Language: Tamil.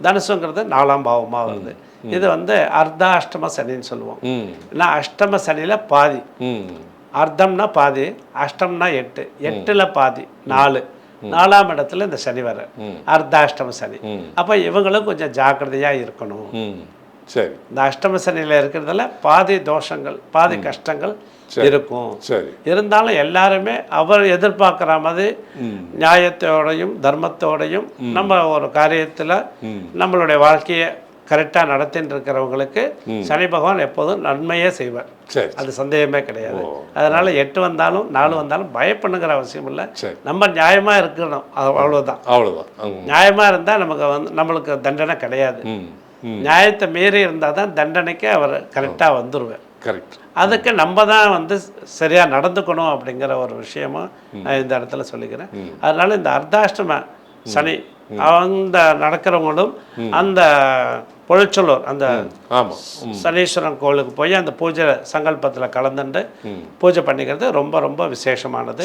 தனுசுங்கிறது 4ஆம் பாவமாக வருது. இது வந்து அர்த்தாஷ்டம சனின்னு சொல்லுவோம். இல்லை அஷ்டம சனியில் பாதி. அர்த்தம்னா பாதி, அஷ்டம்னா 8, 8ல் பாதி 4, 4ஆம் இடத்துல இந்த சனி வர அர்த்தாஷ்டம சனி. அப்போ இவங்களும் கொஞ்சம் ஜாக்கிரதையாக இருக்கணும். சரி, இந்த அஷ்டம சனியில் இருக்கிறதுல பாதி தோஷங்கள், பாதி கஷ்டங்கள் இருக்கும். இருந்தாலும் எல்லாருமே அவர் எதிர்பார்க்குற மாதிரி நியாயத்தோடையும் தர்மத்தோடையும் நம்ம ஒரு காரியத்தில் நம்மளுடைய வாழ்க்கையை கரெக்டாக நடத்தின்னு இருக்கிறவங்களுக்கு சனி பகவான் எப்போதும் நன்மையே செய்வார். அது சந்தேகமே கிடையாது. அதனால 8 வந்தாலும் 4 வந்தாலும் பயப்படுங்கிற அவசியம் இல்லை. நம்ம நியாயமா இருக்கணும், அவ்வளவுதான். நியாயமா இருந்தால் நமக்கு நம்மளுக்கு தண்டனை கிடையாது. நியாயத்தை மீறி இருந்தால் தான் தண்டனைக்கு அவர் கரெக்டாக வந்துடுவார். அதுக்கு நம்ம தான் வந்து சரியாக நடந்துக்கணும் அப்படிங்கிற ஒரு விஷயமும் நான் இந்த இடத்துல சொல்லிக்கிறேன். அதனால இந்த அர்த்தாஷ்டம சனி அந்த நடக்கிறவங்களும் அந்த பொழிச்சலூர் அந்த சனீஸ்வரன் கோவிலுக்கு போய் அந்த பூஜை சங்கல்பத்தில் கலந்துட்டு பூஜை பண்ணிக்கிறது ரொம்ப ரொம்ப விசேஷமானது.